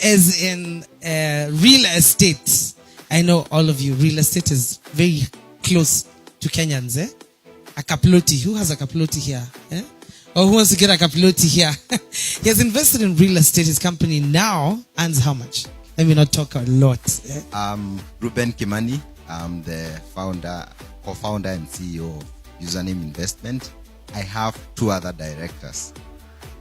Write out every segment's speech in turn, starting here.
is in real estate. I know all of you, real estate is very close to Kenyans. A kaploti. Who has a kaploti here? Or who wants to get a kaploti here? He has invested in real estate. His company now earns how much? Let me not talk a lot. Reuben Kimani. I'm the co-founder and CEO of Username Investment. I have two other directors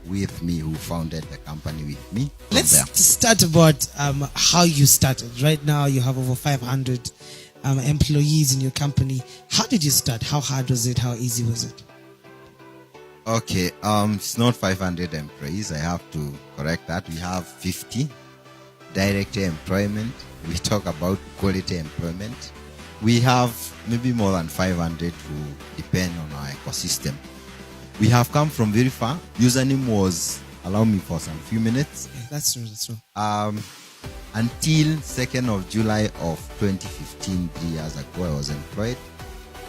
with me who founded the company with me. Let's start about how you started. Right now you have over 500 employees in your company. How did you start? How hard was it? How easy was it? Okay, it's not 500 employees. I have to correct that. We have 50 direct employment. We talk about quality employment. We have maybe more than 500 who depend on our ecosystem. We have come from very far. Username was, allow me for some few minutes. Yeah, that's true. Until 2nd of July of 2015, 3 years ago, I was employed.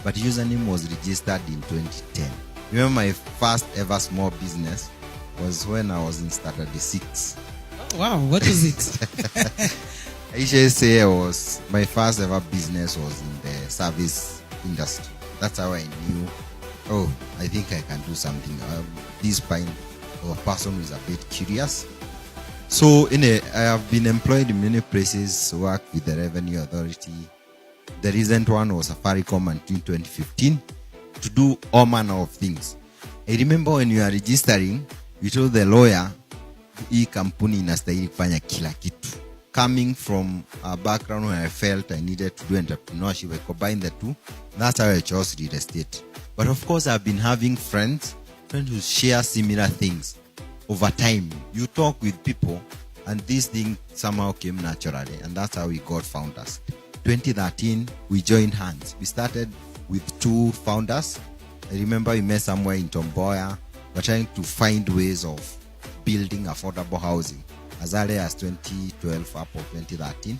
But Username was registered in 2010. Remember, my first ever small business was when I was in Standard 6. Oh, wow, what is it? I usually say my first ever business was in the service industry. That's how I knew, I think I can do something. This kind of person who is a bit curious. So I have been employed in many places, worked with the Revenue Authority. The recent one was Safaricom until 2015 to do all manner of things. I remember when you are registering, you told the lawyer, hii kampuni inastahili kufanya kila kitu. Coming from a background where I felt I needed to do entrepreneurship, I combined the two. That's how I chose real estate. But of course, I've been having friends who share similar things. Over time, you talk with people, and this thing somehow came naturally, and that's how we got founders. 2013, we joined hands. We started with two founders. I remember we met somewhere in Tomboya. We're trying to find ways of building affordable housing as early as 2012 up or 2013.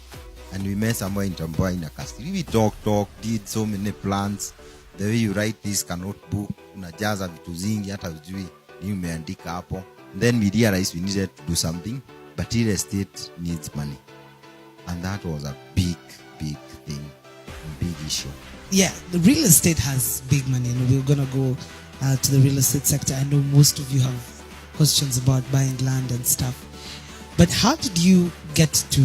And we met somewhere in Tomboya in Akastri. We talked, did so many plans. The way you write this notebook, unajaza vitu zingi, hata ujui ni umeandika hapo. Then we realized we needed to do something, but real estate needs money. And that was a big thing, a big issue. Yeah, the real estate has big money, and we're going to go to the real estate sector. I know most of you have questions about buying land and stuff. But how did you get to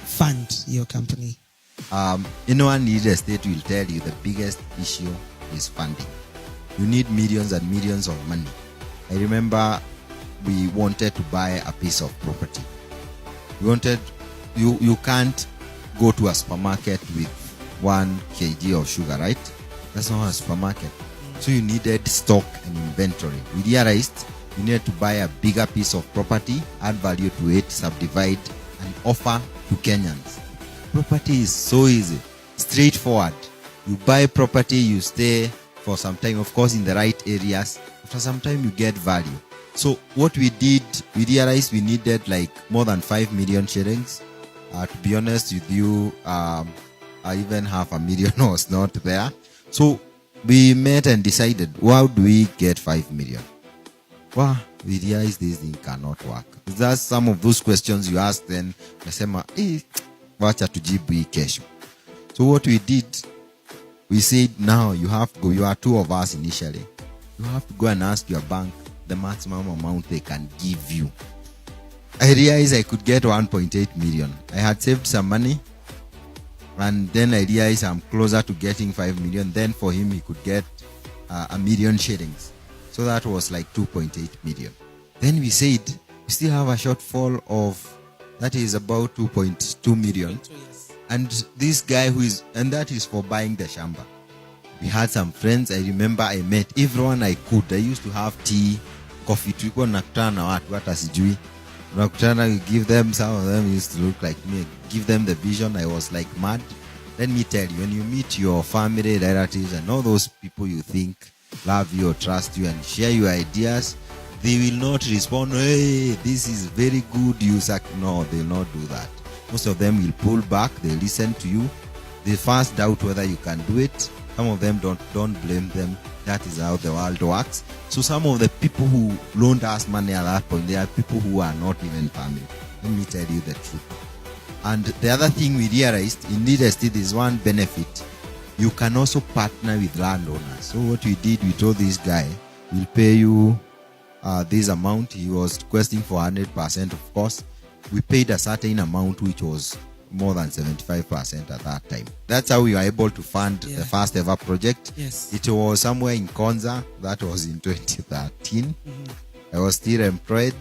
fund your company? Anyone in real estate will tell you the biggest issue is funding. You need millions and millions of money. I remember we wanted to buy a piece of property. You can't go to a supermarket with 1 kg of sugar, right? That's not a supermarket. So you needed stock and inventory. We realized you needed to buy a bigger piece of property, add value to it, subdivide, and offer to Kenyans. Property is so easy, straightforward. You buy property, you stay for some time, of course, in the right areas. After some time, you get value. So what we did, we realized we needed like more than 5 million shillings. To be honest with you, even $500,000 was not there. So we met and decided, how do we get 5 million? Well, we realized this thing cannot work. That's some of those questions you ask, then nasema, wacha tujibu hii kesho. So what we did, we said, now you have to go. You are two of us initially. You have to go and ask your bank the maximum amount they can give you. I realized I could get 1.8 million. I had saved some money, and then I realized I'm closer to getting 5 million. Then for him, he could get 1 million shillings. So that was like 2.8 million. Then we said, we still have a shortfall of, that is about 2.2 million. And this guy and that is for buying the shamba. We had some friends. I remember I met everyone I could. I used to have tea, coffee. Tulikuwa nakutana na watu hata sijui. Nakutana, give them, some of them used to look like me. Give them the vision. I was like mad. Let me tell you, when you meet your family, relatives, and all those people you think love you or trust you and share your ideas, they will not respond, hey, this is very good, you suck. No, they will not do that. Most of them will pull back. They listen to you. They first doubt whether you can do it. Some of them don't blame them. That is how the world works. So some of the people who loaned us money at that point, they are people who are not even family. Let me tell you the truth. And the other thing we realized in real estate is one benefit. You can also partner with landowners. So what we did, we told this guy, we'll pay you this amount. He was requesting for 100%, of course. We paid a certain amount, which was more than 75% at that time. That's how we were able to fund the first ever project. Yes. It was somewhere in Konza. That was in 2013. I was still employed.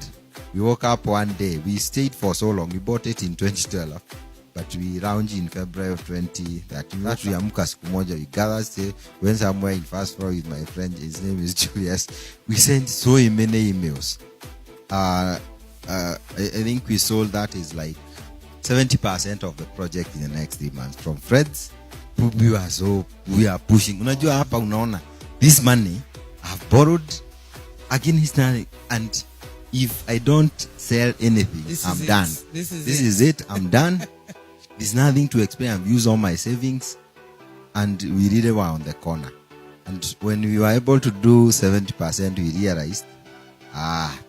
We woke up one day. We stayed for so long. We bought it in 2012, but we launched in February of 2013. That we amuka siku moja. We gathered, say, went somewhere in first floor with my friend. His name is Julius. We sent so many emails. I think we sold that is like 70% of the project in the next 3 months. From friends, we are pushing. Unajua hapa unaona, this money I've borrowed against nothing, and if I don't sell anything, I'm done. This is it. I'm done. There's nothing to explain. I've used all my savings, and we really were on the corner. And when we were able to do 70%, we realized,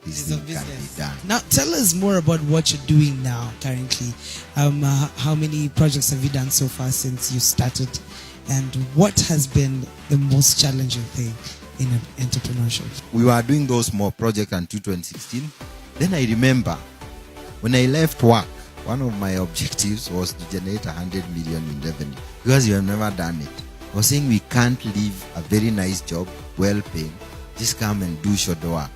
this thing can be done. Now, tell us more about what you're doing now, currently. How many projects have you done so far since you started? And what has been the most challenging thing in entrepreneurship? We were doing those small projects until 2016. Then I remember, when I left work, one of my objectives was to generate 100 million in revenue. Because you have never done it. I was saying we can't leave a very nice job, well paid, just come and do shadow work.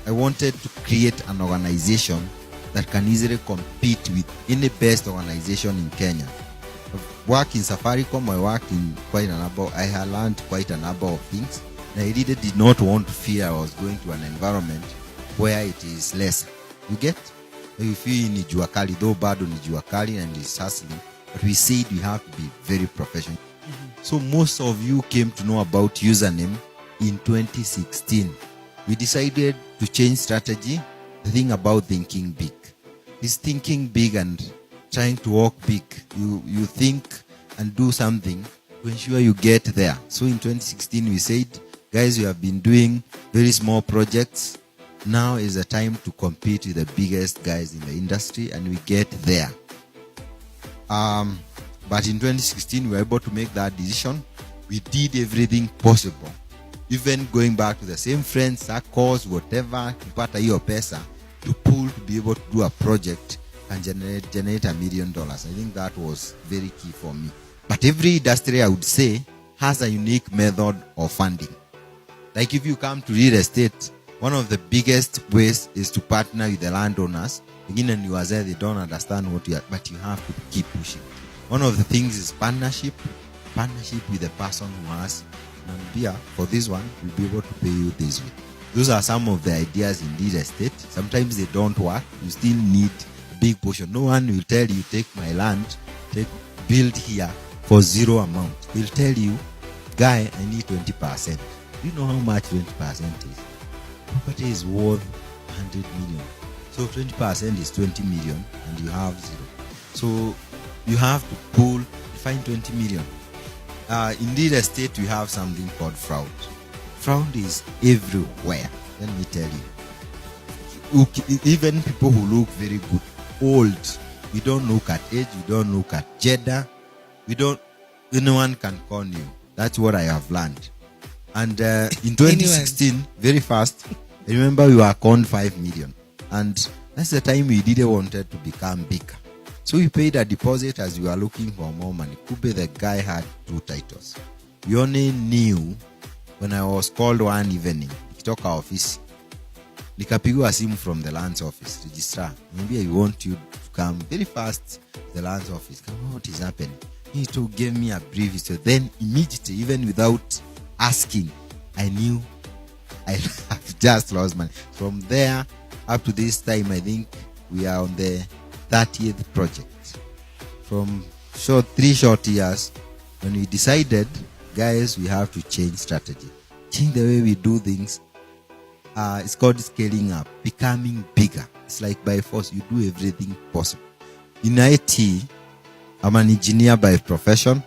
I wanted to create an organization that can easily compete with any best organization in Kenya. I've worked in Safaricom, I had learned quite a number of things. And I really did not want to feel I was going to an environment where it is less. You get? You feel ni jua kali, though bado ni jua kali and it's hustling. But we said we have to be very professional. So most of you came to know about username in 2016. We decided to change strategy. The thing about thinking big is thinking big and trying to walk big. You think and do something to ensure you get there. So in 2016 we said, guys, we have been doing very small projects. Now is the time to compete with the biggest guys in the industry, and we get there. But in 2016 we were able to make that decision. We did everything possible. Even going back to the same friends, circles, whatever, kupata hiyo pesa to pull to be able to do a project and generate $1 million. I think that was very key for me. But every industry, I would say, has a unique method of funding. Like if you come to real estate, one of the biggest ways is to partner with the landowners. Again, and you are there, they don't understand what you are, but you have to keep pushing. One of the things is partnership with the person who has Nambia, for this one, we'll be able to pay you this way. Those are some of the ideas in real estate. Sometimes they don't work. You still need a big portion. No one will tell you, take my land, build here for zero amount. They'll tell you, guy, I need 20%. Do you know how much 20% is? Property is worth 100 million. So 20% is 20 million and you have zero. So you have to find 20 million. In real estate, we have something called fraud. Fraud is everywhere. Let me tell you. Even people who look very good, old, we don't look at age, we don't look at gender, anyone can con you. That's what I have learned. And in 2016, very fast, I remember we were conned 5 million. And that's the time we didn't wanted to become bigger. So we paid a deposit as we were looking for more money. Kube, the guy had 2 titles. We only knew when I was called one evening, nikitoka office, nikapigwa simu from the land's office, registrar. Maybe I want you to come very fast to the land's office. Come on, what is happening? He to give me a brief. So then immediately, even without asking, I knew I have just lost money. From there up to this time, I think we are on the 30th project. From 3 short years, when we decided, guys, we have to change strategy. Change the way we do things. It's called scaling up, becoming bigger. It's like by force, you do everything possible. In IT, I'm an engineer by profession.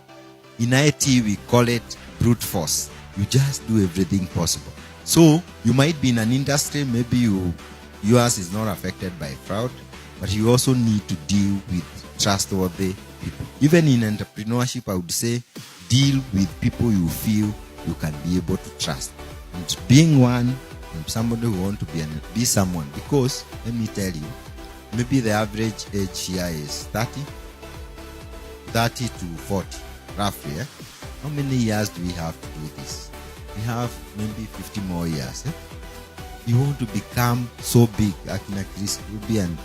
In IT, we call it brute force. You just do everything possible. So, you might be in an industry, maybe yours is not affected by fraud. but you also need to deal with trustworthy people. Even in entrepreneurship, I would say deal with people you feel you can be able to trust. And being one, I'm somebody who want to be someone, because let me tell you, maybe the average age here is 30 to 40, roughly. How many years do we have to do this? We have maybe 50 more years. You want to become so big, Akina Chris Ruby and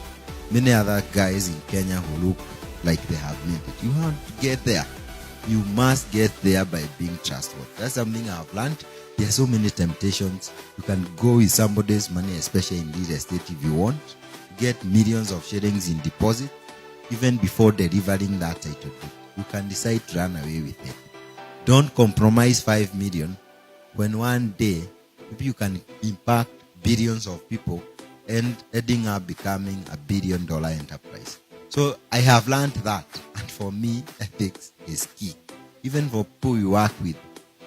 many other guys in Kenya who look like they have made it. You want to get there. You must get there by being trustworthy. That's something I've learned. There are so many temptations. You can go with somebody's money, especially in real estate, if you want. Get millions of shillings in deposit. Even before delivering that title deed, you can decide to run away with it. Don't compromise 5 million when one day maybe you can impact billions of people and ending up becoming $1 billion enterprise. So I have learned that, and for me, ethics is key. Even for people you work with,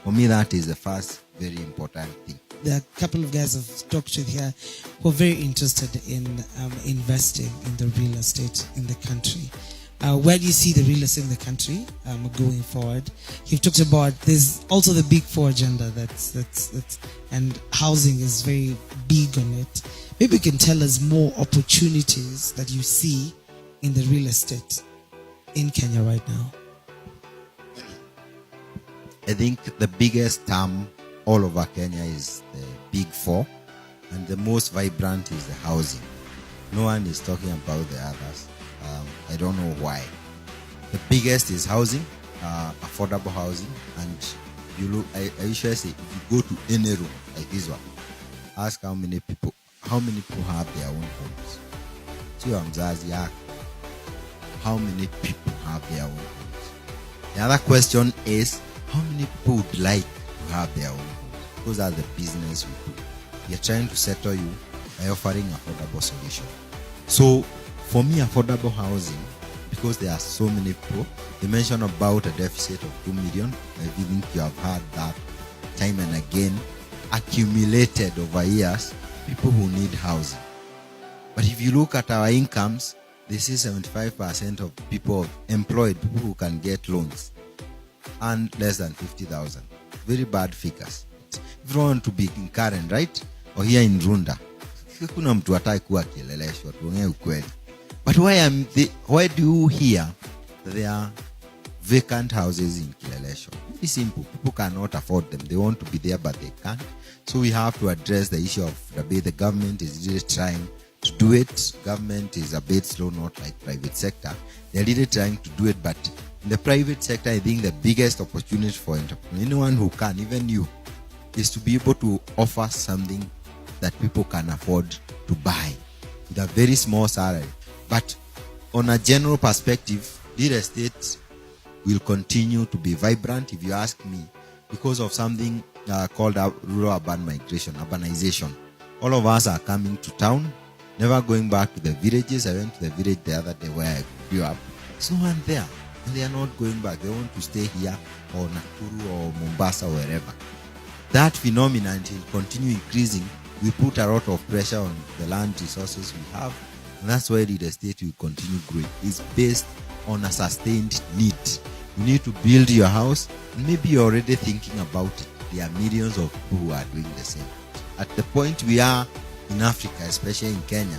for me that is the first very important thing. There are a couple of guys I've talked with here who are very interested in investing in the real estate in the country. Where do you see the real estate in the country going forward? You've talked about there's also the Big Four agenda that's and housing is very big on it. Maybe you can tell us more opportunities that you see in the real estate in Kenya right now. I think the biggest term all over Kenya is the Big Four, and the most vibrant is the housing. No one is talking about the others. I don't know why. The biggest is housing, affordable housing, and you look. I usually say, if you go to any room like this one, ask how many people have their own homes. How many people have their own homes? The other question is, how many people would like to have their own homes? Because that's the business we do. We are trying to settle you by offering affordable solution. So for me, affordable housing, because there are so many people, they mentioned about a deficit of 2 million. I think you have heard that time and again, accumulated over years, people who need housing. But if you look at our incomes, they say 75% of people employed, people who can get loans, and less than 50,000. Very bad figures. If you want to be in Karen, right? Or here in Runda, kuna mtu hataki kuwa kieleleshwa, tuongee ukweli. But why do you hear that there are vacant houses in Kilelesho? Very simple. People cannot afford them. They want to be there, but they can't. So we have to address the issue of the way the government is really trying to do it. Government is a bit slow, not like private sector. They're really trying to do it, but in the private sector, I think the biggest opportunity for entrepreneurs, anyone who can, even you, is to be able to offer something that people can afford to buy with a very small salary. But on a general perspective, real estate will continue to be vibrant, if you ask me, because of something called rural-urban migration, urbanization. All of us are coming to town, never going back to the villages. I went to the village the other day where I grew up. There's no one there, and they are not going back. They want to stay here or Nakuru or Mombasa or wherever. That phenomenon will continue increasing. We put a lot of pressure on the land resources we have. And that's why real estate will continue growing. It's based on a sustained need. You need to build your house. Maybe you're already thinking about it. There are millions of people who are doing the same. At the point we are in Africa, especially in Kenya,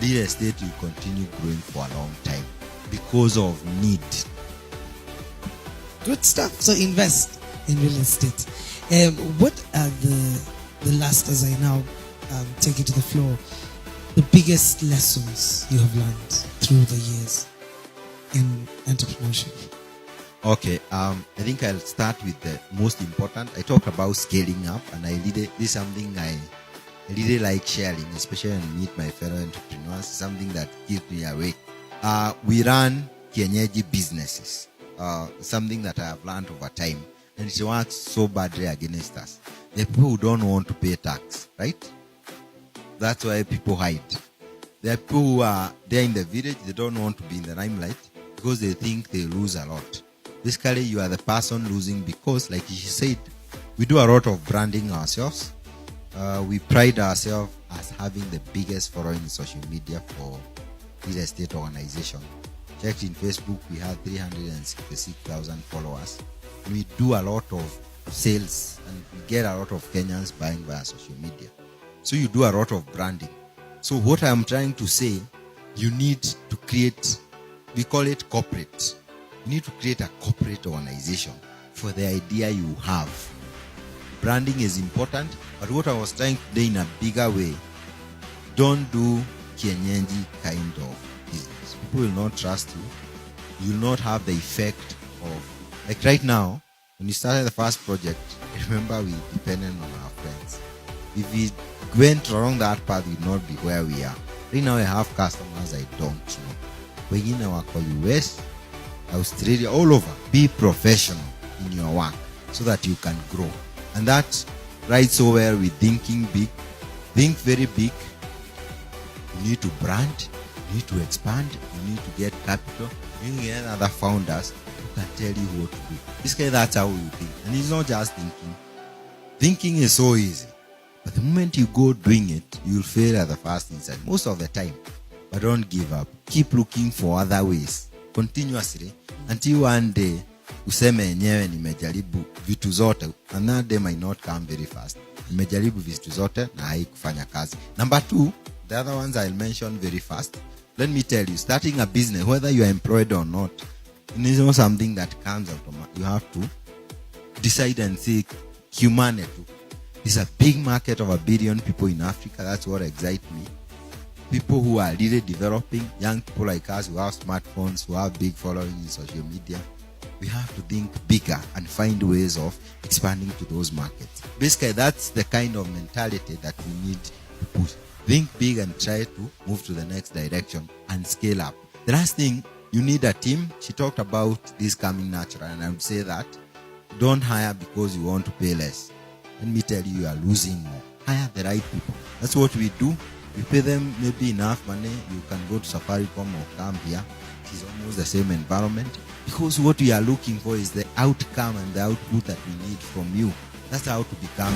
real estate will continue growing for a long time because of need. Good stuff. So invest in real estate. What are the last, as I now take it to the floor, the biggest lessons you have learned through the years in entrepreneurship? Okay, I think I'll start with the most important. I talked about scaling up, and this is something I really like sharing, especially when I meet my fellow entrepreneurs. Something that keeps me awake. We run Kienyeji businesses, something that I have learned over time, and it works so badly against us. The people who don't want to pay tax, right? That's why people hide. There are people who are there in the village, they don't want to be in the limelight because they think they lose a lot. Basically, you are the person losing because, like he said, we do a lot of branding ourselves. We pride ourselves as having the biggest following in social media for real estate organization. Checked in Facebook, we have 366,000 followers. We do a lot of sales and we get a lot of Kenyans buying via social media. So you do a lot of branding. So what I'm trying to say, you need to create, we call it corporate. You need to create a corporate organization for the idea you have. Branding is important, but what I was trying to do in a bigger way, don't do Kienyeji kind of business. People will not trust you. You will not have the effect of, like right now, when we started the first project, remember we depended on our friends. If we went along that path, we would not be where we are. Right now I have customers I don't know. Wengine wako US, Australia, all over. Be professional in your work so that you can grow. And that rides so well with thinking big. Think very big. You need to brand. You need to expand. You need to get capital. You need to get other founders who can tell you what to do. This guy, that's how you think. And it's not just thinking. Thinking is so easy. But the moment you go doing it, you'll fail at the first instance. Most of the time. But don't give up. Keep looking for other ways. Continuously. Until one day, useme enyewe nimejaribu vitu zote. And that day might not come very fast. Nimejaribu vitu zote na haikufanya kazi. Number 2, the other ones I'll mention very fast. Let me tell you, starting a business, whether you are employed or not, it is not something that comes automatically. You have to decide and think, humanity. It's a big market of 1 billion people in Africa. That's what excites me. People who are really developing, young people like us who have smartphones, who have big following in social media. We have to think bigger and find ways of expanding to those markets. Basically, that's the kind of mentality that we need to push. Think big and try to move to the next direction and scale up. The last thing, you need a team. She talked about this coming natural, and I would say that don't hire because you want to pay less. Let me tell you, you are losing more. Hire the right people. That's what we do. We pay them maybe enough money. You can go to Safaricom or come here. It is almost the same environment. Because what we are looking for is the outcome and the output that we need from you. That's how to become